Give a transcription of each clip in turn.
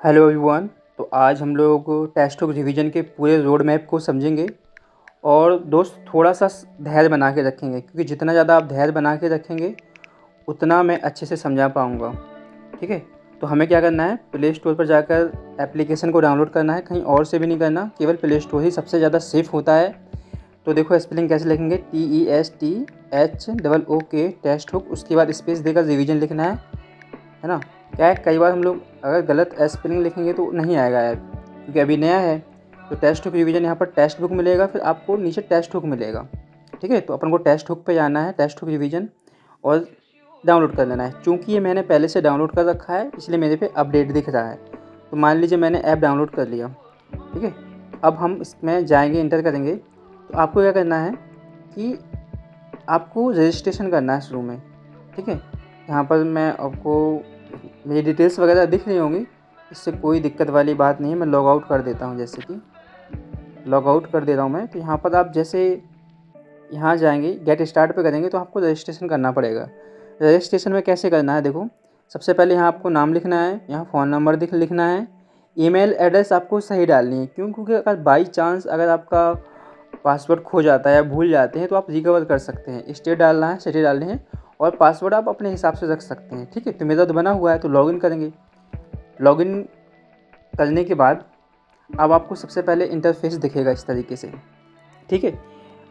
Hello everyone. तो आज हम लोग टेस्ट बुक रिवीजन के पूरे रोड मैप को समझेंगे। और दोस्त थोड़ा सा धैर्य बना के रखेंगे, क्योंकि जितना ज़्यादा आप धैर्य बना के रखेंगे उतना मैं अच्छे से समझा पाऊँगा। ठीक है। तो हमें क्या करना है, प्ले स्टोर पर जाकर एप्लीकेशन को डाउनलोड करना है, कहीं और से भी नहीं करना, केवल प्ले स्टोर ही सबसे ज़्यादा सेफ़ होता है। तो देखो स्पेलिंग कैसे लिखेंगे, TESTHOOK टेस्ट बुक, उसके बाद स्पेस देकर रिवीजन लिखना है ना। क्या है, कई बार हम लोग अगर गलत स्पेलिंग लिखेंगे तो नहीं आएगा ऐप, क्योंकि अभी नया है। तो टेस्ट बुक रिवीजन, यहाँ पर टेस्ट बुक मिलेगा, फिर आपको नीचे टेस्ट बुक मिलेगा। ठीक है। तो अपन को टेस्ट बुक पे जाना है, टेस्ट बुक रिवीजन, और डाउनलोड कर लेना है। चूँकि ये मैंने पहले से डाउनलोड कर रखा है, इसलिए मेरे पे अपडेट दिख रहा है। तो मान लीजिए मैंने ऐप डाउनलोड कर लिया। ठीक है। अब हम इसमें जाएंगे, इंटर करेंगे। तो आपको क्या करना है कि आपको रजिस्ट्रेशन करना है शुरू में। ठीक है। यहाँ पर मैं आपको मेरी डिटेल्स वगैरह दिख रही होंगी, इससे कोई दिक्कत वाली बात नहीं है। मैं लॉग आउट कर देता हूँ, जैसे कि लॉग आउट कर दे रहा हूँ मैं। तो यहाँ पर आप जैसे यहाँ जाएंगे, गेट स्टार्ट पे करेंगे, तो आपको रजिस्ट्रेशन करना पड़ेगा। रजिस्ट्रेशन में कैसे करना है, देखो सबसे पहले यहाँ आपको नाम लिखना है, यहाँ फ़ोन नंबर लिखना है, ईमेल एड्रेस आपको सही डालनी है। क्यों? क्योंकि अगर बाई चांस अगर आपका पासवर्ड खो जाता है या भूल जाते हैं तो आप रिकवर कर सकते हैं। स्टेट डालना है, सिटी डालनी है, और पासवर्ड आप अपने हिसाब से रख सकते हैं। ठीक है। तो मेरा तो बना हुआ है, तो लॉगिन करेंगे। लॉगिन करने के बाद अब आपको सबसे पहले इंटरफेस दिखेगा इस तरीके से। ठीक है।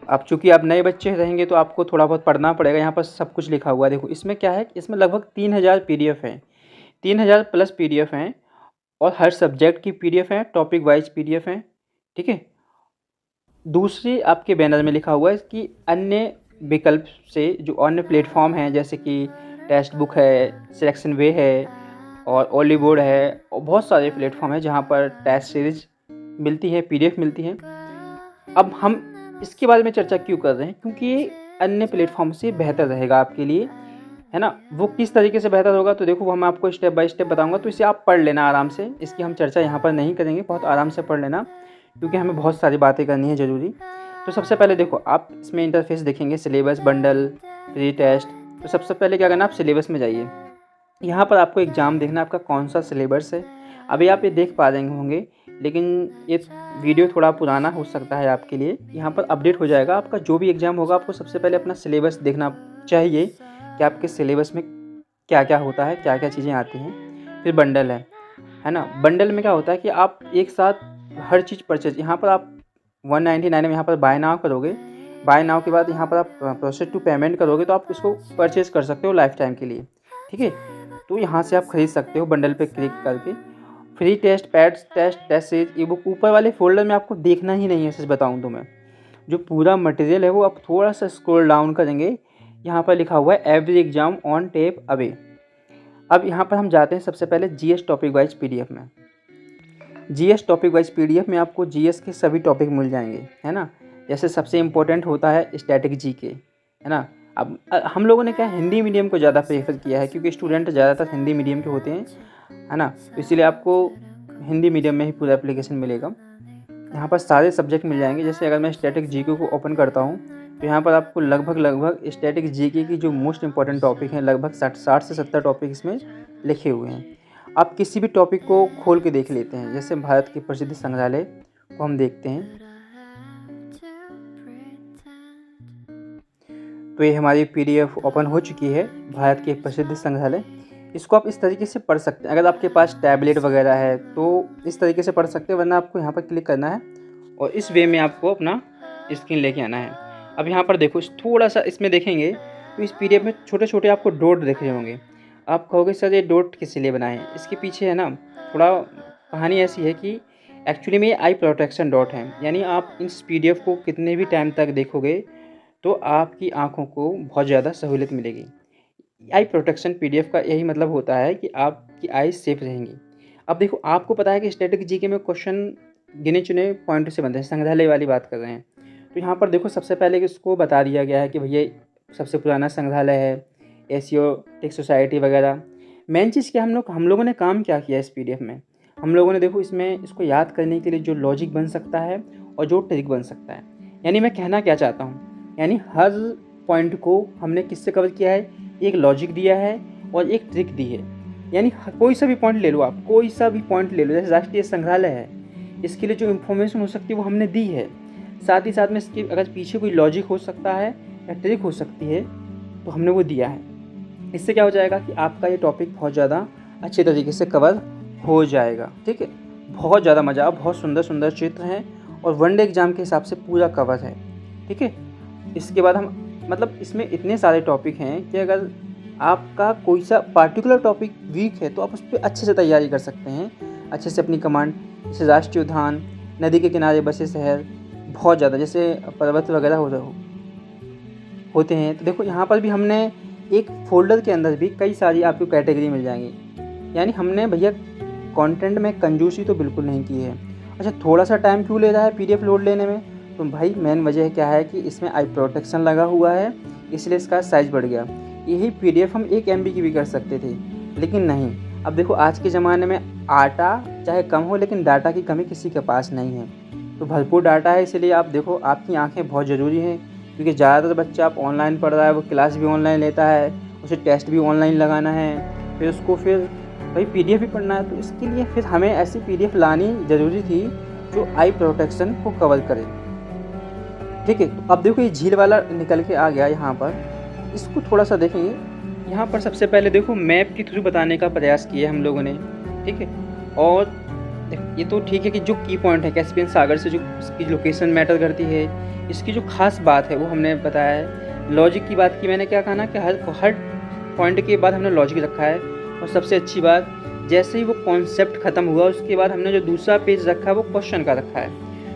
अब चूँकि आप नए बच्चे रहेंगे तो आपको थोड़ा बहुत पढ़ना पड़ेगा। यहाँ पर सब कुछ लिखा हुआ है। देखो इसमें क्या है, इसमें लगभग 3000 PDF हैं, 3000 प्लस PDF हैं, और हर सब्जेक्ट की PDF हैं, टॉपिक वाइज PDF हैं। ठीक है। दूसरी आपके बैनर में लिखा हुआ है कि अन्य विकल्प से जो अन्य प्लेटफॉर्म हैं, जैसे कि टेक्स्ट बुक है, सिलेक्शन वे है, और ओली बोर्ड है, और बहुत सारे प्लेटफॉर्म हैं जहाँ पर टेस्ट सीरीज मिलती है, PDF मिलती है। अब हम इसके बारे में चर्चा क्यों कर रहे हैं, क्योंकि ये अन्य प्लेटफॉर्म से बेहतर रहेगा आपके लिए, है ना। वो किस तरीके से बेहतर होगा, तो देखो वो मैं आपको स्टेप बाय स्टेप बताऊंगा। तो इसे आप पढ़ लेना आराम से, इसकी हम चर्चा यहाँ पर नहीं करेंगे, बहुत आराम से पढ़ लेना, क्योंकि हमें बहुत सारी बातें करनी है ज़रूरी। तो सबसे पहले देखो आप इसमें इंटरफेस देखेंगे, सिलेबस, बंडल, प्री टेस्ट। तो सबसे पहले क्या करना, आप सिलेबस में जाइए। यहाँ पर आपको एग्ज़ाम देखना, आपका कौन सा सिलेबस है। अभी आप ये देख पा रहे होंगे, लेकिन ये वीडियो थोड़ा पुराना हो सकता है आपके लिए। यहाँ पर अपडेट हो जाएगा आपका जो भी एग्ज़ाम होगा। आपको सबसे पहले अपना सिलेबस देखना चाहिए कि आपके सिलेबस में क्या क्या होता है, क्या क्या चीज़ें आती हैं। फिर बंडल है ना। बंडल में क्या होता है कि आप एक साथ हर चीज़ परचेज, यहाँ पर आप 199 में यहाँ पर बाय नाउ करोगे। बाय नाउ के बाद यहाँ पर आप प्रोसेस टू पेमेंट करोगे, तो आप इसको परचेज कर सकते हो लाइफ टाइम के लिए। ठीक है। तो यहाँ से आप खरीद सकते हो बंडल पे क्लिक करके। Free test, pads, test series, e book ऊपर वाले फोल्डर में आपको देखना ही नहीं है। सच बताऊँ तो मैं, जो पूरा मटेरियल है वो आप थोड़ा सा स्क्रॉल डाउन करेंगे, यहाँ पर लिखा हुआ है every exam on tape away. अब यहाँ पर हम जाते हैं सबसे पहले GS टॉपिक वाइज PDF में। GS टॉपिक वाइज PDF में आपको GS के सभी टॉपिक मिल जाएंगे, है ना। जैसे सबसे इम्पोर्टेंट होता है स्टैटिक GK, है ना। अब हम लोगों ने क्या हिंदी मीडियम को ज़्यादा प्रेफर किया है, क्योंकि स्टूडेंट ज़्यादातर हिंदी मीडियम के होते हैं, है ना। तो इसीलिए आपको हिंदी मीडियम में ही पूरा एप्लीकेशन मिलेगा। यहाँ पर सारे सब्जेक्ट मिल जाएंगे। जैसे अगर मैं स्टैटिक GK को ओपन करता हूँ, तो यहाँ पर आपको लगभग स्टैटिक GK की जो मोस्ट इंपॉर्टेंट टॉपिक हैं, लगभग 60 से 70 टॉपिक इसमें लिखे हुए हैं। आप किसी भी टॉपिक को खोल के देख लेते हैं। जैसे भारत के प्रसिद्ध संग्रहालय को हम देखते हैं, तो ये हमारी PDF ओपन हो चुकी है, भारत के प्रसिद्ध संग्रहालय। इसको आप इस तरीके से पढ़ सकते हैं। अगर आपके पास टैबलेट वगैरह है तो इस तरीके से पढ़ सकते हैं, वरना आपको यहाँ पर क्लिक करना है और इस वे में आपको अपना स्क्रीन लेके आना है। अब यहाँ पर देखो, थोड़ा सा इसमें देखेंगे तो इस PDF में छोटे छोटे आपको डॉट दिख रहे होंगे। आप कहोगे सर ये डॉट किस लिए बनाए हैं, इसके पीछे है ना थोड़ा कहानी ऐसी है कि एक्चुअली में ये आई प्रोटेक्शन डॉट है। यानी आप इस PDF को कितने भी टाइम तक देखोगे तो आपकी आँखों को बहुत ज़्यादा सहूलियत मिलेगी। आई प्रोटेक्शन PDF का यही मतलब होता है कि आपकी आईज सेफ रहेंगी। अब देखो आपको पता है कि स्टैटिक GK में क्वेश्चन गिने चुने पॉइंट से बनते हैं, संग्रहालय वाली बात कर रहे हैं। तो यहाँ पर देखो सबसे पहले इसको बता दिया गया है कि भैया सबसे पुराना संग्रहालय है, एशियोटिक सोसाइटी वगैरह। मेन चीज़ क्या हम लोगों ने काम क्या किया इस PDF में, हम लोगों ने देखो इसमें इसको याद करने के लिए जो लॉजिक बन सकता है और जो ट्रिक बन सकता है। यानी मैं कहना क्या चाहता हूँ, यानी हर पॉइंट को हमने किससे कवर किया है, एक लॉजिक दिया है और एक ट्रिक दी है। यानी कोई सा भी पॉइंट ले लो आप, कोई सा भी पॉइंट ले लो, जैसे राष्ट्रीय संग्रहालय है, इसके लिए जो इन्फॉर्मेशन हो सकती है वो हमने दी है। साथ ही साथ में इसके अगर पीछे कोई लॉजिक हो सकता है या ट्रिक हो सकती है तो हमने वो दिया है। इससे क्या हो जाएगा कि आपका ये टॉपिक बहुत ज़्यादा अच्छे तरीके से कवर हो जाएगा। ठीक है, बहुत ज़्यादा मज़ा, बहुत सुंदर सुंदर चित्र हैं और वनडे एग्ज़ाम के हिसाब से पूरा कवर है। ठीक है, इसके बाद हम मतलब इसमें इतने सारे टॉपिक हैं कि अगर आपका कोई सा पार्टिकुलर टॉपिक वीक है तो आप उस पर अच्छे से तैयारी कर सकते हैं, अच्छे से अपनी कमांड, जैसे राष्ट्रीय उद्यान, नदी के किनारे बसे शहर, बहुत ज़्यादा जैसे पर्वत वगैरह होते हैं। तो देखो यहाँ पर भी हमने एक फ़ोल्डर के अंदर भी कई सारी आपको कैटेगरी मिल जाएंगी। यानी हमने भैया कंटेंट में कंजूसी तो बिल्कुल नहीं की है। अच्छा, थोड़ा सा टाइम क्यों ले रहा है पीडीएफ लोड लेने में? तो भाई मेन वजह क्या है कि इसमें आई प्रोटेक्शन लगा हुआ है, इसलिए इसका साइज़ बढ़ गया। यही पीडीएफ हम 1 MB की भी कर सकते थे, लेकिन नहीं। अब देखो आज के ज़माने में आटा चाहे कम हो लेकिन डाटा की कमी किसी के पास नहीं है। तो भरपूर डाटा है, इसलिए आप देखो आपकी आँखें बहुत ज़रूरी हैं, क्योंकि ज़्यादातर बच्चा आप ऑनलाइन पढ़ रहा है, वो क्लास भी ऑनलाइन लेता है, उसे टेस्ट भी ऑनलाइन लगाना है, फिर उसको फिर भाई पीडीएफ भी पढ़ना है। तो इसके लिए फिर हमें ऐसी पीडीएफ लानी ज़रूरी थी जो आई प्रोटेक्शन को कवर करे। ठीक है, तो अब देखो ये झील वाला निकल के आ गया यहाँ पर, इसको थोड़ा सा देखेंगे। यहाँ पर सबसे पहले देखो मैप के थ्रू बताने का प्रयास किया हम लोगों ने। ठीक है, और ये तो ठीक है कि जो की पॉइंट है कैस्पियन सागर से जो इसकी लोकेशन मैटर करती है, इसकी जो खास बात है वो हमने बताया है। लॉजिक की बात की मैंने, क्या कहा ना कि हर पॉइंट के बाद हमने लॉजिक रखा है। और सबसे अच्छी बात, जैसे ही वो कॉन्सेप्ट ख़त्म हुआ उसके बाद हमने जो दूसरा पेज रखा है वो क्वेश्चन का रखा है।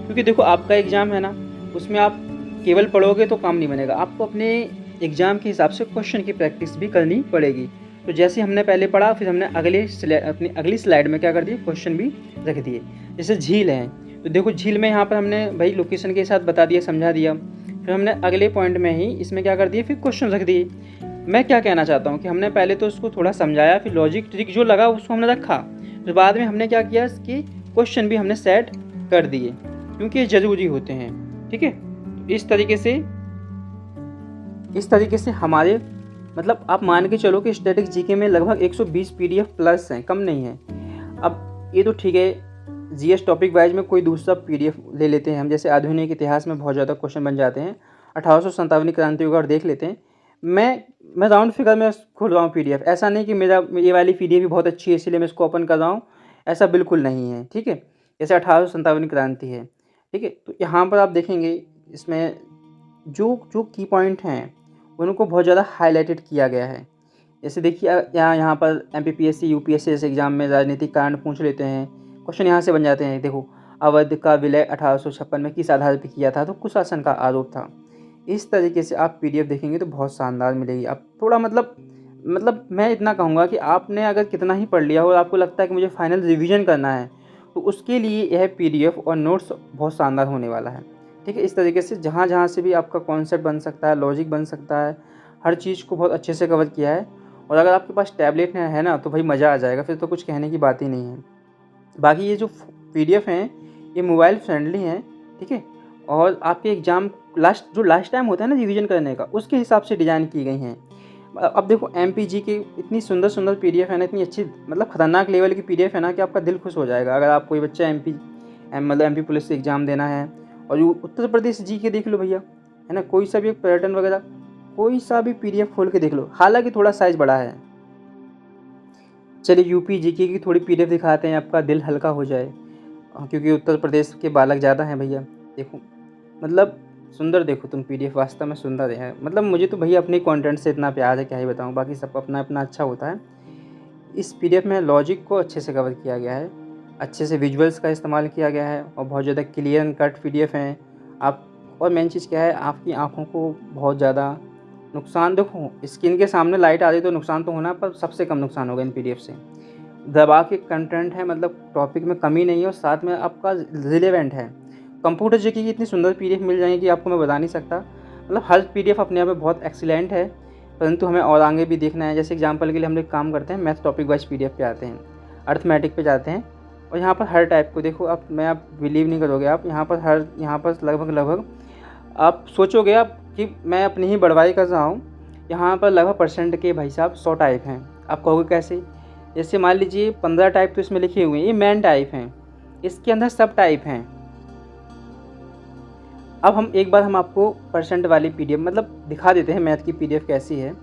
क्योंकि देखो आपका एग्ज़ाम है ना, उसमें आप केवल पढ़ोगे तो काम नहीं बनेगा, आपको अपने एग्ज़ाम के हिसाब से क्वेश्चन की प्रैक्टिस भी करनी पड़ेगी। तो जैसे हमने पहले पढ़ा, फिर हमने अपनी अगली स्लाइड में क्या कर दिए, क्वेश्चन भी रख दिए। जैसे झील है, तो देखो झील में यहाँ पर हमने भाई लोकेशन के साथ बता दिया, समझा दिया। फिर हमने अगले पॉइंट में ही इसमें क्या कर दिए, फिर क्वेश्चन रख दिए। मैं क्या कहना चाहता हूँ कि हमने पहले तो उसको थोड़ा समझाया, फिर लॉजिक ट्रिक जो लगा उसको हमने रखा, फिर बाद में हमने क्या किया, इसकी क्वेश्चन भी हमने सेट कर दिए, क्योंकि ये ज़रूरी होते हैं। ठीक है, तो इस तरीके से हमारे मतलब आप मान के चलो कि स्टैटिक जीके में लगभग 120 पीडीएफ प्लस हैं, कम नहीं है। अब ये तो ठीक है, जीएस टॉपिक वाइज में कोई दूसरा पीडीएफ ले लेते हैं हम, जैसे आधुनिक इतिहास में बहुत ज़्यादा क्वेश्चन बन जाते हैं, 1857 क्रांति वगैरह देख लेते हैं। मैं राउंड फिगर में खोल रहा हूँ पीडीएफ, ऐसा नहीं कि मेरा ये वाली पीडीएफ भी बहुत अच्छी है इसलिए मैं इसको ओपन कर रहा हूँ, ऐसा बिल्कुल नहीं है। ठीक है, जैसे 1857 क्रांति है। ठीक है, तो यहाँ पर आप देखेंगे इसमें जो की पॉइंट हैं उनको बहुत ज़्यादा हाईलाइटेड किया गया है। जैसे देखिए यहाँ पर एमपीपीएससी यूपीएससी जैसे एग्जाम में राजनीतिक कारण पूछ लेते हैं, क्वेश्चन यहाँ से बन जाते हैं। देखो, अवध का विलय 1856 में किस आधार पर किया था, तो कुशासन का आरोप था। इस तरीके से आप पीडीएफ देखेंगे तो बहुत शानदार मिलेगी। आप थोड़ा मतलब मैं इतना कहूँगा कि आपने अगर कितना ही पढ़ लिया हो और आपको लगता है कि मुझे फाइनल रिवीजन करना है, तो उसके लिए यह पीडीएफ और नोट्स बहुत शानदार होने वाला है। ठीक है, इस तरीके से जहाँ से भी आपका कॉन्सेप्ट बन सकता है, लॉजिक बन सकता है, हर चीज़ को बहुत अच्छे से कवर किया है। और अगर आपके पास टैबलेट है ना, तो भाई मज़ा आ जाएगा, फिर तो कुछ कहने की बात ही नहीं है। बाकी ये जो पीडीएफ हैं ये मोबाइल फ्रेंडली हैं। ठीक है, और आपके एग्ज़ाम लास्ट टाइम होता है ना रिवीजन करने का, उसके हिसाब से डिज़ाइन की गई हैं। अब देखो एमपीजी की इतनी सुंदर पीडीएफ है ना, इतनी अच्छी मतलब ख़तरनाक लेवल की पीडीएफ है ना कि आपका दिल खुश हो जाएगा। अगर आप कोई बच्चा एमपी पुलिस से एग्ज़ाम देना है, और उत्तर प्रदेश जी के देख लो भैया, है ना, कोई सा भी पर्यटन वगैरह कोई सा भी पीडीएफ खोल के देख लो, हालांकि थोड़ा साइज़ बड़ा है। चलिए यूपी जीके की थोड़ी पीडीएफ दिखाते हैं, आपका दिल हल्का हो जाए, क्योंकि उत्तर प्रदेश के बालक ज़्यादा हैं भैया। देखो मतलब सुंदर, देखो तुम पीडीएफ वास्तव में सुंदर है। मतलब मुझे तो भैया अपने कंटेंट से इतना प्यार है, क्या ही बताऊँ, बाकी सब अपना अपना अच्छा होता है। इस पीडीएफ में लॉजिक को अच्छे से कवर किया गया है, अच्छे से विजुअल्स का इस्तेमाल किया गया है, और बहुत ज़्यादा क्लियर एंड कट पीडीएफ हैं आप। और मेन चीज़ क्या है, आपकी आँखों को बहुत ज़्यादा नुकसान, देखो स्किन के सामने लाइट आ रही तो नुकसान तो होना, पर सबसे कम नुकसान होगा इन पीडीएफ से। दबा के कंटेंट है, मतलब टॉपिक में कमी नहीं है, और साथ में आपका रिलेवेंट है। कंप्यूटर जीके की इतनी सुंदर पीडीएफ मिल जाएगी कि आपको मैं बता नहीं सकता। मतलब हर पीडीएफ अपने आप में बहुत एक्सीलेंट है, परंतु हमें और आगे भी देखना है। जैसे एग्जांपल के लिए हम लोग काम करते हैं, मैथ टॉपिक वाइज पीडीएफ पे आते हैं, अर्थमेटिक पे जाते हैं, और यहाँ पर हर टाइप को देखो। आप बिलीव नहीं करोगे, आप यहाँ पर लगभग आप सोचोगे आप कि मैं अपनी ही बड़वाई कर रहा हूँ। यहाँ पर लगभग परसेंट के भाई साहब 100 टाइप हैं। आप कहोगे कैसे? जैसे मान लीजिए 15 टाइप तो इसमें लिखे हुए हैं, ये मेन टाइप हैं, इसके अंदर सब टाइप हैं। अब हम आपको परसेंट वाली पीडीएफ मतलब दिखा देते हैं मैथ की पीडीएफ कैसी है।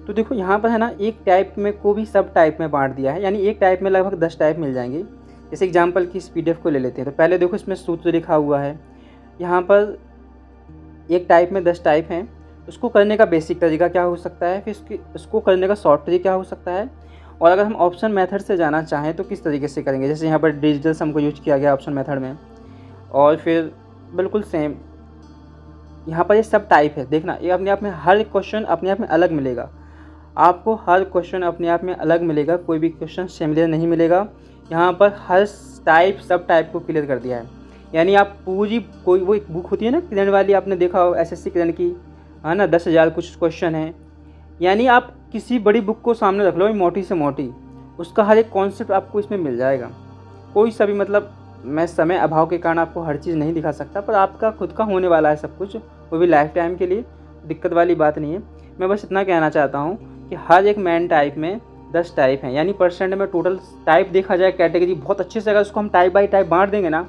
तो देखो यहाँ पर है ना, एक टाइप में को भी सब टाइप में बांट दिया है, यानी एक टाइप में लगभग 10 टाइप मिल जाएंगे। जैसे एग्जांपल की इस पीडीएफ को ले लेते हैं, तो पहले देखो इसमें सूत्र लिखा हुआ है। यहाँ पर एक टाइप में 10 टाइप हैं, उसको करने का बेसिक तरीका क्या हो सकता है, फिर उसको करने का शॉर्ट तरीका क्या हो सकता है, और अगर हम ऑप्शन मेथड से जाना चाहें तो किस तरीके से करेंगे। जैसे यहाँ पर डिजिटल सम को यूज किया गया ऑप्शन मेथड में, और फिर बिल्कुल सेम यहाँ पर ये सब टाइप है। देखना, ये अपने आप में हर क्वेश्चन अपने आप में अलग मिलेगा आपको, हर क्वेश्चन अपने आप में अलग मिलेगा, कोई भी क्वेश्चन सिमिलर नहीं मिलेगा। यहाँ पर हर टाइप सब टाइप को क्लियर कर दिया है। यानी आप पूरी कोई वो एक बुक होती है ना किरण वाली, आपने देखा हो एसएससी किरण की, है ना, 10,000 कुछ क्वेश्चन है। यानी आप किसी बड़ी बुक को सामने रख लो, मोटी से मोटी, उसका हर एक कॉन्सेप्ट आपको इसमें मिल जाएगा। कोई सा भी मतलब, मैं समय अभाव के कारण आपको हर चीज़ नहीं दिखा सकता, पर आपका खुद का होने वाला है सब कुछ, वो भी लाइफ टाइम के लिए, दिक्कत वाली बात नहीं है। मैं बस इतना कहना चाहता हूँ कि हर एक मेन टाइप में 10 टाइप हैं, यानी परसेंट में टोटल टाइप देखा जाए कैटेगरी बहुत अच्छे से, अगर उसको हम टाइप बाई टाइप बांट देंगे ना,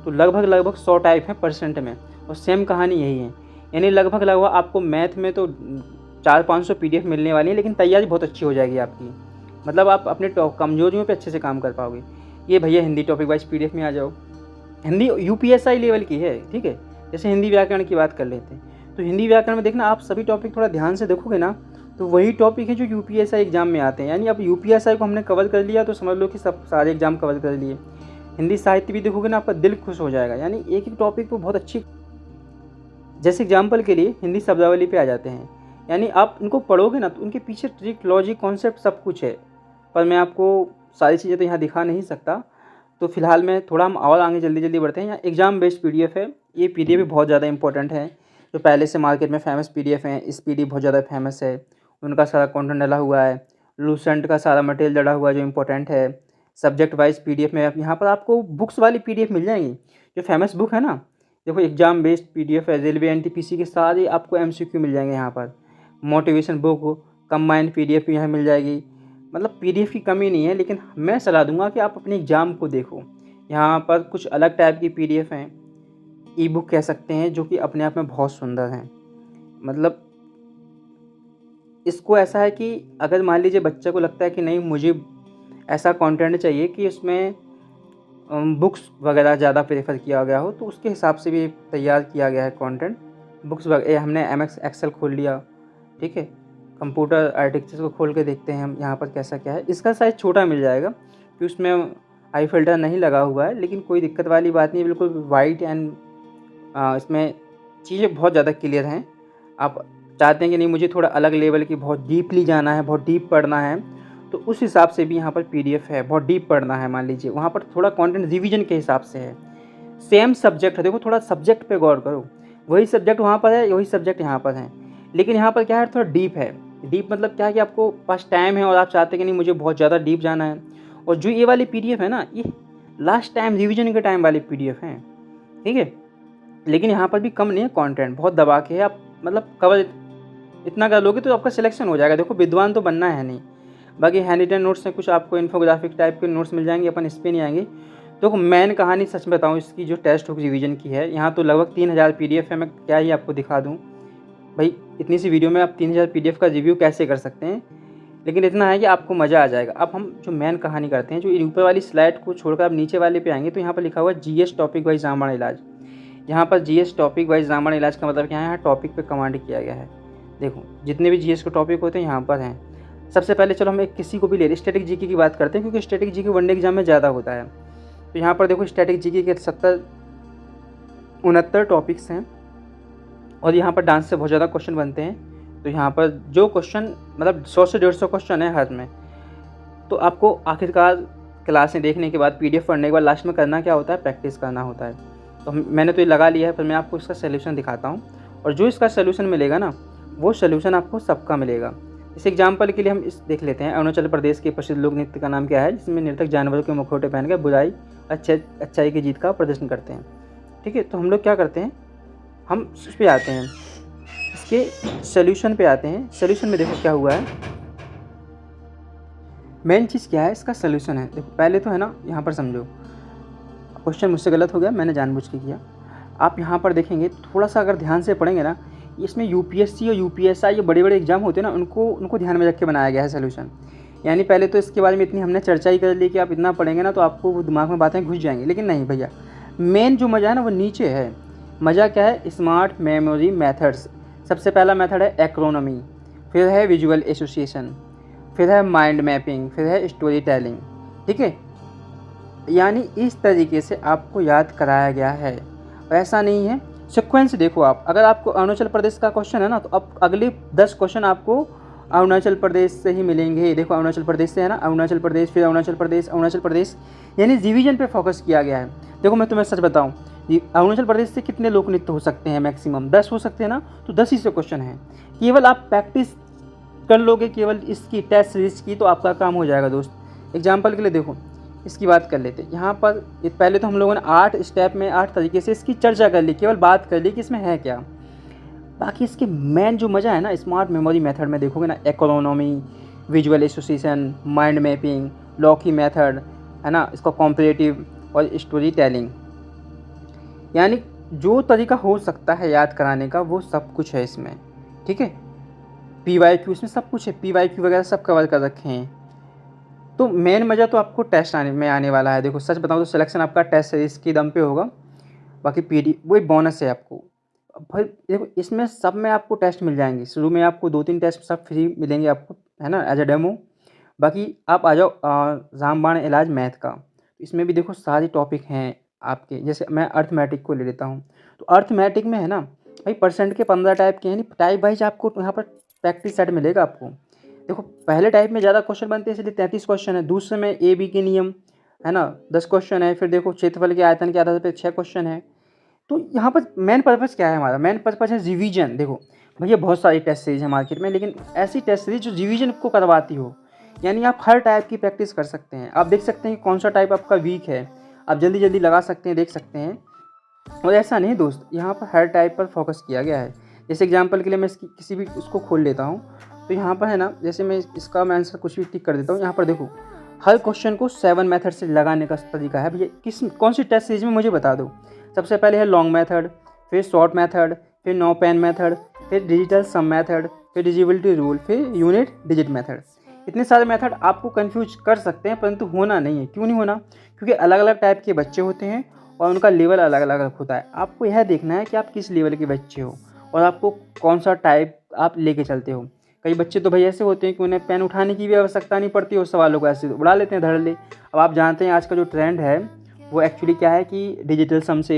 तो लगभग 100 टाइप हैं परसेंट में। और सेम कहानी यही है, यानी लगभग आपको मैथ में तो 400-500 पीडीएफ मिलने वाली है, लेकिन तैयारी बहुत अच्छी हो जाएगी आपकी, मतलब आप अपने कमजोरियों पे अच्छे से काम कर पाओगे। ये भैया हिंदी टॉपिक वाइज पीडीएफ में आ जाओ। हिंदी यूपीएसआई लेवल की है, ठीक है। जैसे हिंदी व्याकरण की बात कर लेते हैं, तो हिंदी व्याकरण में देखना, आप सभी टॉपिक थोड़ा ध्यान से देखोगे ना, तो वही टॉपिक है जो यूपीएसआई एग्जाम में आते हैं। यानी अब यूपीएसआई को हमने कवर कर लिया तो समझ लो कि सब सारे एग्जाम कवर कर लिए। हिंदी साहित्य भी देखोगे ना, आपका दिल खुश हो जाएगा। यानी एक टॉपिक को बहुत अच्छी, जैसे एग्जाम्पल के लिए हिंदी शब्दावली पे आ जाते हैं, यानी आप इनको पढ़ोगे ना तो उनके पीछे ट्रिक, लॉजिक, कॉन्सेप्ट सब कुछ है। पर मैं आपको सारी चीज़ें तो यहाँ दिखा नहीं सकता, तो फिलहाल मैं थोड़ा हम और आगे जल्दी बढ़ते हैं। यहाँ एग्जाम बेस्ड पीडीएफ है, ये पीडीएफ भी बहुत ज़्यादा इंपॉर्टेंट है। जो पहले से मार्केट में फेमस पीडीएफ हैं, इस पीडीएफ बहुत ज़्यादा फेमस है, उनका सारा कंटेंट डला हुआ है, लूसेंट का सारा मटेरियल डला हुआ है जो इंपॉर्टेंट है। सब्जेक्ट वाइज पीडीएफ में यहाँ पर आपको बुक्स वाली पीडीएफ मिल जाएंगी, जो फेमस बुक है ना। देखो एग्जाम बेस्ड पीडीएफ है, रेलवे एनटीपीसी के सारे आपको एमसीक्यू मिल जाएंगे यहाँ पर। मोटिवेशन बुक, कंबाइंड पीडीएफ भी यहाँ मिल जाएगी। मतलब पीडीएफ की कमी नहीं है, लेकिन मैं सलाह दूंगा कि आप अपने एग्ज़ाम को देखो। यहाँ पर कुछ अलग टाइप की पीडीएफ हैं, ई बुक कह सकते हैं, जो कि अपने आप में बहुत सुंदर हैं। मतलब इसको ऐसा है कि अगर मान लीजिए बच्चे को लगता है कि नहीं मुझे ऐसा कंटेंट चाहिए कि उसमें बुक्स वगैरह ज़्यादा प्रेफर किया गया हो, तो उसके हिसाब से भी तैयार किया गया है कंटेंट। बुक्स वगैरह हमने एमएस एक्सेल खोल लिया, ठीक है, कंप्यूटर आर्टिकल्स को खोल के देखते हैं हम यहाँ पर कैसा क्या है। इसका साइज़ छोटा मिल जाएगा कि उसमें आई फिल्टर नहीं लगा हुआ है, लेकिन कोई दिक्कत वाली बात नहीं है, बिल्कुल वाइट एंड इसमें चीज़ें बहुत ज़्यादा क्लियर हैं। आप चाहते हैं कि नहीं मुझे थोड़ा अलग लेवल की, बहुत डीपली जाना है, बहुत डीप पढ़ना है, तो उस हिसाब से भी यहाँ पर पीडीएफ है। बहुत डीप पढ़ना है मान लीजिए, वहाँ पर थोड़ा कंटेंट रिवीजन के हिसाब से है। सेम सब्जेक्ट है, देखो थोड़ा सब्जेक्ट पे गौर करो, वही सब्जेक्ट वहाँ पर है, वही सब्जेक्ट यहाँ पर है, लेकिन यहाँ पर क्या है, थोड़ा डीप है। डीप मतलब क्या है कि आपको पास टाइम है और आप चाहते हैं कि नहीं मुझे बहुत ज़्यादा डीप जाना है। और जो ये वाली पीडीएफ है ना, ये लास्ट टाइम रिवीजन के टाइम वाली पीडीएफ है, ठीक है। लेकिन यहाँ पर भी कम नहीं है, कंटेंट बहुत दबा के है। आप मतलब कवर इतना कर लोगे तो आपका सिलेक्शन हो जाएगा। देखो विद्वान तो बनना है नहीं, बाकी हैंड रिटन नोट्स में कुछ आपको इन्फोग्राफिक टाइप के नोट्स मिल जाएंगे, अपन इस पर नहीं आएंगे। तो मेन कहानी सच बताऊँ इसकी, जो टेस्ट बुक रिवीजन की है, यहाँ तो लगभग 3000 पीडीएफ है। मैं क्या ही आपको दिखा दूँ भाई, इतनी सी वीडियो में आप 3000 पीडीएफ का रिव्यू कैसे कर सकते हैं। लेकिन इतना है कि आपको मज़ा आ जाएगा। अब हम जो मेन कहानी करते हैं, जो ऊपर वाली स्लाइड को छोड़कर आप नीचे वाले पे आएंगे, तो यहाँ पर लिखा हुआ है जीएस टॉपिक वाइज रामायण इलाज। यहाँ पर जीएस टॉपिक वाइज रामायण इलाज का मतलब क्या है, यहाँ टॉपिक पे कमांड किया गया है। देखो जितने भी जीएस के टॉपिक होते हैं यहाँ पर हैं। सबसे पहले चलो हम एक किसी को भी ले, स्टैटिक जीके की बात करते हैं, क्योंकि स्टैटिक जीके वनडे एग्जाम में ज़्यादा होता है। तो यहाँ पर देखो स्टैटिक जीके के 69 टॉपिक्स हैं, और यहाँ पर डांस से बहुत ज़्यादा क्वेश्चन बनते हैं। तो यहाँ पर जो क्वेश्चन मतलब 100 से 150 क्वेश्चन है हर में। तो आपको आखिरकार क्लासें देखने के बाद, पीडीएफ पढ़ने के बाद लास्ट में करना क्या होता है, प्रैक्टिस करना होता है। तो मैंने तो ये लगा लिया है, पर मैं आपको इसका सोल्यूशन दिखाता हूँ। और जो इसका सोल्यूशन मिलेगा ना, वो सोल्यूशन आपको सबका मिलेगा। इस एग्जाम्पल के लिए हम इस देख लेते हैं, अरुणाचल प्रदेश के प्रसिद्ध लोक नृत्य का नाम क्या है, जिसमें नृतक जानवरों के मुखौटे पहनकर बुराई अच्छाई की जीत का प्रदर्शन करते हैं, ठीक है। तो हम लोग क्या करते हैं, हम इस पर आते हैं, इसके सोल्यूशन पे आते हैं। सोल्यूशन में देखो क्या हुआ है, मेन चीज़ क्या है, इसका सोल्यूशन है। देखो पहले तो है ना, यहाँ पर समझो, क्वेश्चन मुझसे गलत हो गया, मैंने जानबूझ के किया। आप यहाँ पर देखेंगे थोड़ा सा अगर ध्यान से पढ़ेंगे ना, इसमें यूपीएससी और यूपीएसआई ये बड़े बड़े एग्जाम होते हैं ना, उनको ध्यान में रख के बनाया गया है सोल्यूशन। यानी पहले तो इसके बारे में इतनी हमने चर्चा ही कर ली कि आप इतना पढ़ेंगे ना तो आपको वो दिमाग में बातें घुस जाएंगी, लेकिन नहीं भैया, मेन जो मज़ा है ना वो नीचे है। मज़ा क्या है, स्मार्ट मेमोरी मेथड्स। सबसे पहला मेथड है एक्रोनॉमी, फिर है विजुअल एसोसिएशन, फिर है माइंड मैपिंग, फिर है स्टोरी टेलिंग। ठीक है, यानी इस तरीके से आपको याद कराया गया है। ऐसा नहीं है, सीक्वेंस देखो आप, अगर आपको अरुणाचल प्रदेश का क्वेश्चन है ना तो अब अगले 10 क्वेश्चन आपको अरुणाचल प्रदेश से ही मिलेंगे। देखो अरुणाचल प्रदेश से है ना, अरुणाचल प्रदेश, फिर अरुणाचल प्रदेश, अरुणाचल प्रदेश, यानी डिवीजन पे फोकस किया गया है। देखो मैं तुम्हें सच बताऊं, अरुणाचल प्रदेश से कितने लोक नृत्य हो सकते हैं, मैक्सिमम 10 हो सकते हैं ना, तो 10 ही से क्वेश्चन है। केवल आप प्रैक्टिस कर लोगे केवल इसकी टेस्ट सीरीज की, तो आपका काम हो जाएगा दोस्त। एग्जाम्पल के लिए देखो, इसकी बात कर लेते हैं। यहाँ पर पहले तो हम लोगों ने 8 स्टेप में 8 तरीके से इसकी चर्चा कर ली, केवल बात कर ली कि इसमें है क्या। बाकी इसके मेन जो मज़ा है ना, स्मार्ट मेमोरी मेथड में देखोगे ना, acronym, visual association, mind mapping, loci method है ना, इसका कॉम्परेटिव और स्टोरी टेलिंग, यानी जो तरीका हो सकता है याद कराने का वो सब कुछ है इसमें। ठीक है, PYQ इसमें सब कुछ है, PYQ वगैरह सब कवर कर रखे हैं। तो मेन मज़ा तो आपको टेस्ट आने वाला है। देखो सच बताऊं तो सिलेक्शन आपका टेस्ट सीरीज़ के दम पे होगा, बाकी PD वही बोनस है आपको। भाई देखो इसमें सब में आपको टेस्ट मिल जाएंगे, शुरू में आपको 2-3 टेस्ट सब फ्री मिलेंगे आपको, है ना, एज अ डेमो। बाकी आप आ जाओ रामबाण इलाज मैथ का, इसमें भी देखो सारे टॉपिक हैं आपके। जैसे मैं अर्थमेटिक को ले लेता हूँ, तो अर्थमेटिक में है ना भाई, परसेंट के 15 टाइप के हैं, टाइप वाइज आपको यहाँ पर प्रैक्टिस सेट मिलेगा आपको। देखो पहले टाइप में ज़्यादा क्वेश्चन बनते हैं इसलिए 33 क्वेश्चन है, दूसरे में AB के नियम है ना 10 क्वेश्चन है, फिर देखो क्षेत्रफल के आयतन के आधार पर 6 क्वेश्चन है। तो यहाँ पर मेन पर्पज़ क्या है हमारा, मेन पर्पज़ है रिवीजन। देखो भैया बहुत सारी टेस्ट सीरीज है मार्केट में, लेकिन ऐसी टेस्ट सीरीज जो रिवीजन को करवाती हो, यानी आप हर टाइप की प्रैक्टिस कर सकते हैं। आप देख सकते हैं कि कौन सा टाइप आपका वीक है, आप जल्दी जल्दी लगा सकते हैं, देख सकते हैं। और ऐसा नहीं दोस्त, यहाँ पर हर टाइप पर फोकस किया गया है। जैसे एग्जांपल के लिए मैं इसकी किसी भी उसको खोल लेता हूँ, तो यहाँ पर है ना, जैसे मैं इसका मैं आंसर कुछ भी टिक कर देता हूँ। यहाँ पर देखो हर क्वेश्चन को 7 मेथड से लगाने का तरीका है। भैया कौन सी टेस्ट सीरीज में मुझे बता दो। सबसे पहले है लॉन्ग मेथड, फिर शॉर्ट मेथड, फिर नो पेन मेथड, फिर डिजिटल सम मेथड, फिर डिजिबिलिटी रूल, फिर यूनिट डिजिट मेथड। इतने सारे मेथड आपको कंफ्यूज कर सकते हैं, परंतु होना नहीं है। क्यों नहीं होना, क्योंकि अलग अलग टाइप के बच्चे होते हैं और उनका लेवल अलग अलग होता है। आपको यह देखना है कि आप किस लेवल के बच्चे हो और आपको कौन सा टाइप आप लेके चलते हो। कई बच्चे तो भाई ऐसे होते हैं कि उन्हें पेन उठाने की भी आवश्यकता नहीं पड़ती, उस सवालों को ऐसे उड़ा लेते हैं धड़ ले। अब आप जानते हैं आज का जो ट्रेंड है वो एक्चुअली क्या है कि डिजिटल सम से,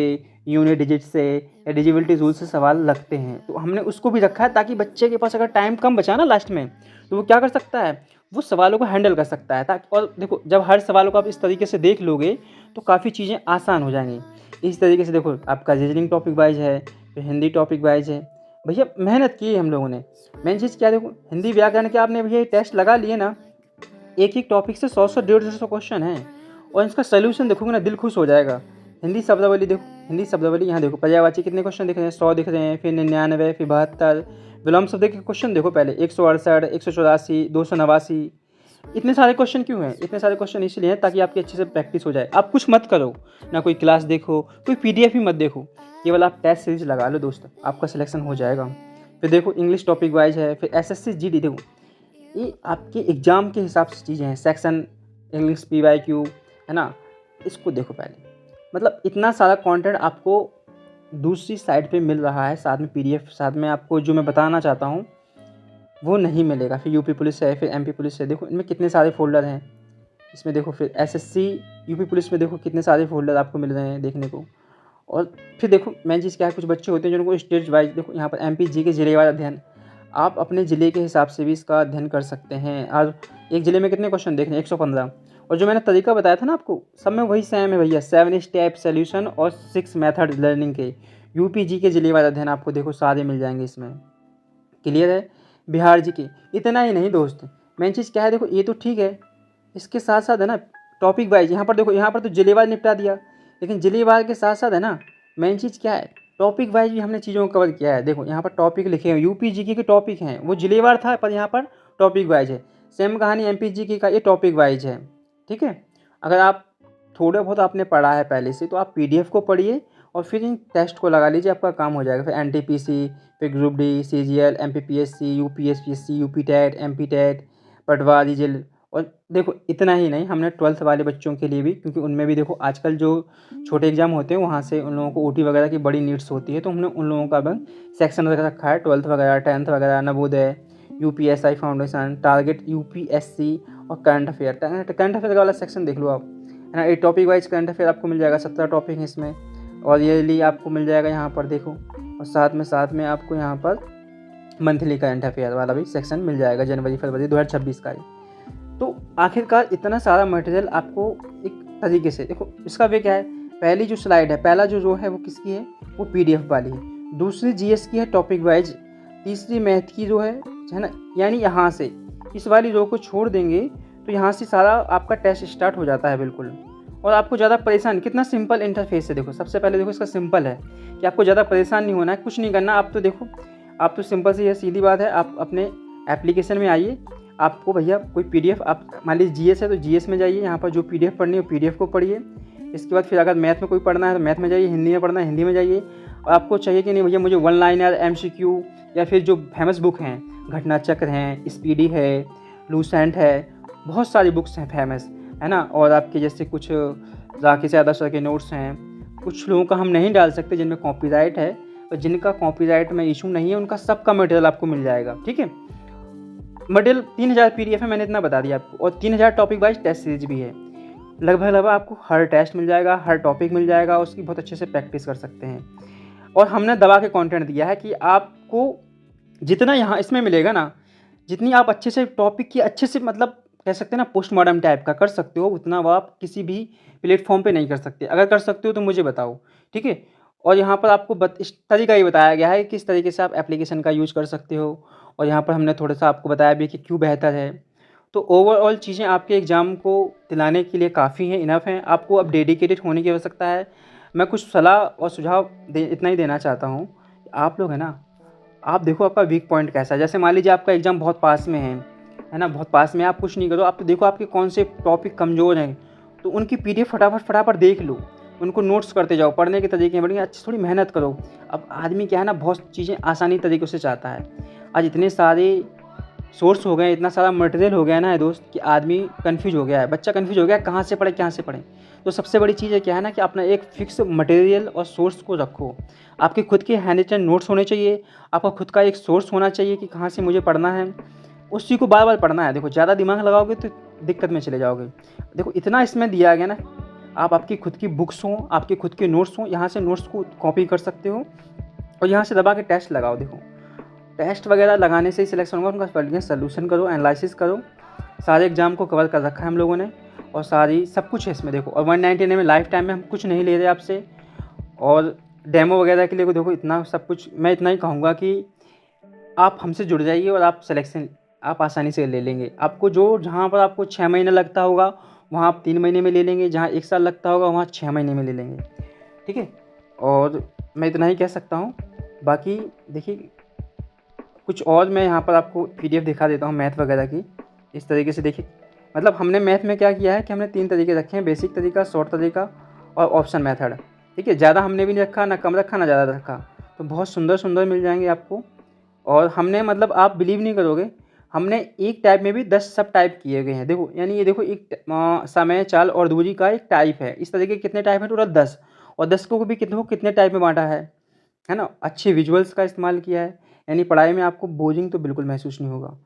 यूनिट डिजिट से या डिजिबिलिटी रूल से सवाल लगते हैं। तो हमने उसको भी रखा है ताकि बच्चे के पास अगर टाइम कम बचा ना लास्ट में, तो वो क्या कर सकता है, वो सवालों को हैंडल कर सकता है। ताकि और देखो जब हर सवालों को आप इस तरीके से देख लोगे तो काफ़ी चीज़ें आसान हो जाएंगी। इस तरीके से देखो आपका रीजनिंग टॉपिक वाइज है, फिर हिंदी टॉपिक वाइज है। भैया मेहनत की है हम लोगों ने। मेन चीज़ क्या, देखो हिंदी व्याकरण के आपने भैया टेस्ट लगा लिए ना, एक एक टॉपिक से 100 150 क्वेश्चन हैं और इसका सोल्यूशन देखोगे ना दिल खुश हो जाएगा। हिंदी शब्दावली देखो, हिंदी शब्दावली यहाँ देखो, पर्यायवाची कितने क्वेश्चन दिख रहे हैं, 100 दिख रहे हैं, फिर 99, फिर 72। विलोम शब्द के क्वेश्चन देखो पहले 168, 184, 289। इतने सारे क्वेश्चन क्यों हैं, इतने सारे क्वेश्चन इसलिए हैं ताकि आपकी अच्छे से प्रैक्टिस हो जाए। आप कुछ मत करो ना, कोई क्लास देखो, कोई PDF ही मत देखो, केवल आप टेस्ट सीरीज लगा लो दोस्त, आपका सिलेक्शन हो जाएगा। फिर देखो इंग्लिश टॉपिक वाइज है, फिर SSC GD। देखो ये आपके एग्ज़ाम के हिसाब से चीज़ें हैं। सेक्शन इंग्लिश PYQ है ना, इसको देखो पहले। मतलब इतना सारा कंटेंट आपको दूसरी साइड पे मिल रहा है, साथ में PDF, साथ में आपको जो मैं बताना चाहता हूँ वो नहीं मिलेगा। फिर UP पुलिस है, फिर MP पुलिस है, देखो इनमें कितने सारे फोल्डर हैं इसमें। देखो फिर SSC UP पुलिस में देखो कितने सारे फोल्डर आपको मिल रहे हैं देखने को। और फिर देखो मेन चीज़ क्या है, कुछ बच्चे होते हैं जिनको स्टेट वाइज, देखो यहाँ पर MP GK जिलेवार अध्ययन, आप अपने ज़िले के हिसाब से भी इसका अध्ययन कर सकते हैं। और एक ज़िले में कितने क्वेश्चन देख रहे हैं, 115। और जो मैंने तरीका बताया था ना आपको, सब में वही सेम है भैया, 7 स्टेप सोल्यूशन और 6 मेथड लर्निंग के। UP GK जिलेवार अध्ययन आपको देखो सारे मिल जाएंगे इसमें। क्लियर है। बिहार GK इतना ही नहीं दोस्त, मेन चीज़ क्या है, देखो ये तो ठीक है, इसके साथ साथ है ना टॉपिक वाइज, यहाँ पर देखो, यहाँ पर तो जिलेवार निपटा दिया, लेकिन जिलेवार के साथ साथ है ना मेन चीज़ क्या है, टॉपिक वाइज भी हमने चीज़ों को कवर किया है। देखो यहाँ पर टॉपिक लिखे हैं, UP GK के टॉपिक हैं, वो जिलेवार था पर यहाँ पर टॉपिक वाइज है। सेम कहानी MPG की का, ये टॉपिक वाइज है, ठीक है। अगर आप थोड़ा बहुत आपने पढ़ा है पहले से तो आप PDF को पढ़िए और फिर इन टेस्ट को लगा लीजिए, आपका काम हो जाएगा। फिर NTPC, फिर group D, CGL, MPPSC, UPSPSC, UP TET, MP TET, patwari जिल। और देखो इतना ही नहीं, हमने 12th वाले बच्चों के लिए भी, क्योंकि उनमें भी देखो आजकल जो छोटे एग्जाम होते हैं वहाँ से उन लोगों को OT वगैरह की बड़ी नीड्स होती है, तो हमने उन लोगों का भी सेक्शन रखा है, 12th वगैरह, 10th वगैरह, Navodaya, UPSI foundation, target UPSC और करंट अफेयर। करंट अफेयर वाला सेक्शन देख लो आप, है ना। ये टॉपिक वाइज करंट अफेयर आपको मिल जाएगा, 17 टॉपिक है इसमें, और ईयरली आपको मिल जाएगा यहाँ पर देखो। और साथ में आपको यहाँ पर मंथली करंट अफेयर वाला भी सेक्शन मिल जाएगा, जनवरी फरवरी 2026 का ही। तो आखिरकार इतना सारा मटेरियल आपको एक तरीके से देखो। इसका वे क्या है, पहली जो स्लाइड है, पहला जो है वो किसकी है, वो PDF वाली है। दूसरी GS की है टॉपिक वाइज। तीसरी मैथ की जो है ना, यानी यहाँ से इस वाली रो को छोड़ देंगे तो यहाँ से सारा आपका टेस्ट स्टार्ट हो जाता है बिल्कुल। और आपको ज़्यादा परेशान, कितना सिंपल इंटरफेस है देखो। सबसे पहले देखो इसका सिंपल है कि आपको ज़्यादा परेशान नहीं होना है, कुछ नहीं करना। आप तो देखो, आप तो सिंपल सी है, सीधी बात है, आप अपने एप्लीकेशन में आइए। आपको भैया कोई PDF, आप मान लीजिए GS है तो GS में जाइए, यहाँ पर जो PDF पढ़नी है PDF को पढ़िए। इसके बाद फिर अगर मैथ में कोई पढ़ना है तो मैथ में जाइए, हिंदी में पढ़ना है हिंदी में जाइए। और आपको चाहिए कि नहीं भैया मुझे 1 लाइनर, MCQ, या फिर जो फेमस बुक हैं, घटना चक्र हैं, स्पीडी है, लूसेंट है, बहुत सारी बुक्स हैं फेमस, है ना। और आपके जैसे कुछ राकेश यादव सर के नोट्स हैं। कुछ लोगों का हम नहीं डाल सकते जिनमें कॉपीराइट है, और जिनका कॉपीराइट में इशू नहीं है उनका सबका मटेरियल आपको मिल जाएगा, ठीक है। मटेरियल 3000 PDF है, मैंने इतना बता दिया आपको। और 3000 टॉपिक वाइज टेस्ट सीरीज भी है। लगभग आपको हर टेस्ट मिल जाएगा, हर टॉपिक मिल जाएगा, उसकी बहुत अच्छे से प्रैक्टिस कर सकते हैं। और हमने दबा के कंटेंट दिया है कि आपको जितना यहाँ इसमें मिलेगा ना, जितनी आप अच्छे से टॉपिक की अच्छे से मतलब कह सकते हैं ना पोस्टमार्टम टाइप का कर सकते हो, उतना वो आप किसी भी प्लेटफॉर्म पे नहीं कर सकते। अगर कर सकते हो तो मुझे बताओ, ठीक है। और यहाँ पर आपको इस तरीका ही बताया गया है किस तरीके से आप एप्लीकेशन का यूज़ कर सकते हो। और यहाँ पर हमने थोड़ा सा आपको बताया भी कि क्यों बेहतर है। तो ओवरऑल चीज़ें आपके एग्ज़ाम को दिलाने के लिए काफ़ी हैं, इनफ हैं। आपको अब डेडिकेटेड होने की आवश्यकता है। मैं कुछ सलाह और सुझाव इतना ही देना चाहता हूँ। आप लोग है ना, आप देखो आपका वीक पॉइंट कैसा है। जैसे मान लीजिए आपका एग्ज़ाम बहुत पास में है ना, बहुत पास में, आप कुछ नहीं करो, आप तो देखो आपके कौन से टॉपिक कमज़ोर हैं, तो उनकी PDF फटाफट देख लो, उनको नोट्स करते जाओ। पढ़ने के तरीके बढ़िया, अच्छी थोड़ी मेहनत करो। अब आदमी क्या है ना, बहुत चीज़ें आसानी तरीक़े से चाहता है। आज इतने सारे सोर्स हो गए, इतना सारा मटेरियल हो गया ना दोस्त, कि आदमी कन्फ्यूज हो गया है, बच्चा कन्फ्यूज हो गया है, कहाँ से पढ़े। तो सबसे बड़ी चीज़ है क्या है ना, कि अपना एक फिक्स मटेरियल और सोर्स को रखो। आपके खुद के हैंड रिटन नोट्स होने चाहिए, आपका खुद का एक सोर्स होना चाहिए कि कहाँ से मुझे पढ़ना है, उस चीज़ को बार बार पढ़ना है। देखो ज़्यादा दिमाग लगाओगे तो दिक्कत में चले जाओगे। देखो इतना इसमें दिया गया ना, आप आपकी खुद की बुक्स हों, आपके खुद के नोट्स हों, यहाँ से नोट्स को कॉपी कर सकते हो और यहाँ से दबा के टेस्ट लगाओ। देखो टेस्ट वगैरह लगाने से ही सिलेक्शन होगा, उनका बढ़िया सोल्यूशन करो, एनालिसिस करो। सारे एग्जाम को कवर कर रखा है हम लोगों ने, और सारी सब कुछ है इसमें देखो। और 199 में लाइफ टाइम में हम कुछ नहीं ले रहे आपसे। और डेमो वगैरह के लिए देखो इतना सब कुछ, मैं इतना ही कहूँगा कि आप हमसे जुड़ जाइए और आप सिलेक्शन आप आसानी से ले लेंगे। आपको जहाँ पर आपको 6 महीने लगता होगा वहाँ आप 3 महीने में ले लेंगे, जहाँ 1 साल लगता होगा वहाँ 6 महीने में ले लेंगे, ठीक है। और मैं इतना ही कह सकता हूँ। बाकी देखिए कुछ और मैं यहाँ पर आपको PDF दिखा देता हूँ मैथ वगैरह की। इस तरीके से देखिए, मतलब हमने मैथ में क्या किया है कि हमने 3 तरीके रखे हैं, बेसिक तरीका, शॉर्ट तरीका और ऑप्शन मेथड, ठीक है। ज़्यादा हमने भी नहीं रखा, ना कम रखा, ना ज़्यादा रखा। तो बहुत सुंदर मिल जाएंगे आपको। और हमने मतलब आप बिलीव नहीं करोगे, हमने एक टाइप में भी 10 सब टाइप किए गए हैं। देखो यानी ये देखो एक समय, चाल और दूरी का एक टाइप है। इस तरीके के कितने टाइप हैं टोटल 10, और 10 को भी कितने टाइप में बांटा है ना। अच्छे विजुअल्स का इस्तेमाल किया है, यानी पढ़ाई में आपको बोरिंग तो बिल्कुल महसूस नहीं होगा।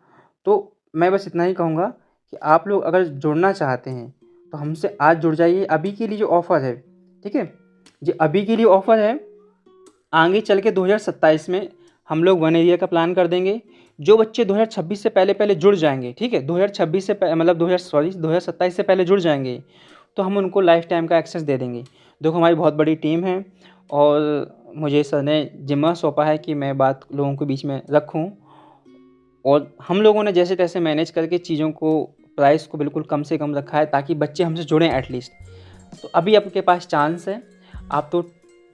तो मैं बस इतना ही कहूँगा कि आप लोग अगर जुड़ना चाहते हैं तो हमसे आज जुड़ जाइए। अभी के लिए जो ऑफ़र है, ठीक है, जो अभी के लिए ऑफ़र है, आगे चल के 2027 में हम लोग 1 ईयर का प्लान कर देंगे। जो बच्चे 2026 से पहले जुड़ जाएंगे, ठीक है, 2026 से मतलब 2027 से पहले जुड़ जाएंगे, तो हम उनको लाइफ टाइम का एक्सेस दे देंगे। देखो हमारी बहुत बड़ी टीम है, और मुझे सर ने जिम्मा सौंपा है कि मैं बात लोगों के बीच में रखूं। और हम लोगों ने जैसे तैसे मैनेज करके चीज़ों को, प्राइस को बिल्कुल कम से कम रखा है, ताकि बच्चे हमसे जुड़ें एटलीस्ट। तो अभी आपके पास चांस है, आप तो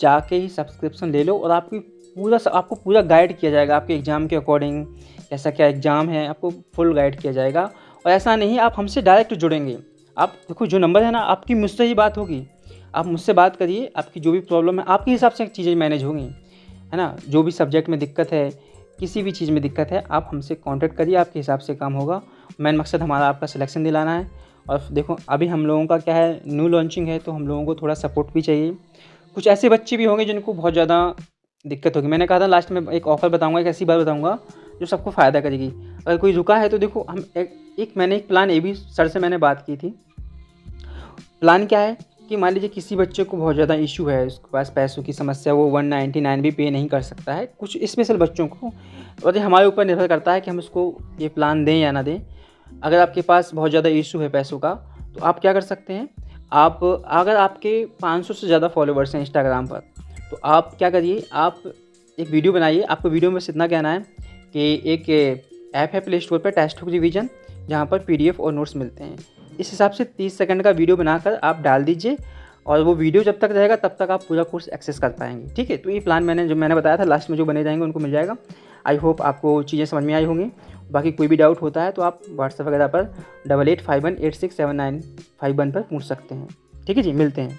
जाके ही सब्सक्रिप्शन ले लो, और आपको पूरा गाइड किया जाएगा आपके एग्ज़ाम के अकॉर्डिंग, कैसा क्या एग्ज़ाम है, आपको फुल गाइड किया जाएगा। और ऐसा नहीं आप हमसे डायरेक्ट जुड़ेंगे। आप देखो जो नंबर है ना, आपकी मुझसे ही बात होगी, आप मुझसे बात करिए, आपकी जो भी प्रॉब्लम है आपके हिसाब से चीज़ें मैनेज होंगी, है ना। जो भी सब्जेक्ट में दिक्कत है, किसी भी चीज़ में दिक्कत है, आप हमसे कांटेक्ट करिए, आपके हिसाब से काम होगा। मेन मकसद हमारा आपका सिलेक्शन दिलाना है। और देखो अभी हम लोगों का क्या है, न्यू लॉन्चिंग है, तो हम लोगों को थोड़ा सपोर्ट भी चाहिए। कुछ ऐसे बच्चे भी होंगे जिनको बहुत ज़्यादा दिक्कत होगी। मैंने कहा था लास्ट में एक ऑफ़र बताऊंगा, एक ऐसी बात बताऊंगा जो सबको फ़ायदा करेगी। अगर कोई रुका है तो देखो हम मैंने एक प्लान ए भी सर से मैंने बात की थी। प्लान क्या है कि मान लीजिए किसी बच्चे को बहुत ज़्यादा इशू है, उसके पास पैसों की समस्या, वो 199 भी पे नहीं कर सकता है, कुछ स्पेशल बच्चों को, और ये हमारे ऊपर निर्भर करता है कि हम उसको ये प्लान दें या ना दें। अगर आपके पास बहुत ज़्यादा इशू है पैसों का, तो आप क्या कर सकते हैं, आप अगर आपके 500 से ज़्यादा फॉलोवर्स हैं इंस्टाग्राम पर, तो आप क्या करिए, आप एक वीडियो बनाइए। आपको वीडियो में बस इतना कहना है कि एक ऐप है प्ले स्टोर पर, टेस्ट बुक रिवीजन, जहाँ पर PDF और नोट्स मिलते हैं। इस हिसाब से 30 सेकंड का वीडियो बनाकर आप डाल दीजिए, और वो वीडियो जब तक रहेगा तब तक आप पूरा कोर्स एक्सेस कर पाएंगे। ठीक है, तो ये प्लान मैंने बताया था, लास्ट में जो बने जाएंगे उनको मिल जाएगा। आई होप आपको चीज़ें समझ में आई होंगी। बाकी कोई भी डाउट होता है तो आप व्हाट्सएप वगैरह पर 8851867951 पर पूछ सकते हैं। ठीक है जी, मिलते हैं।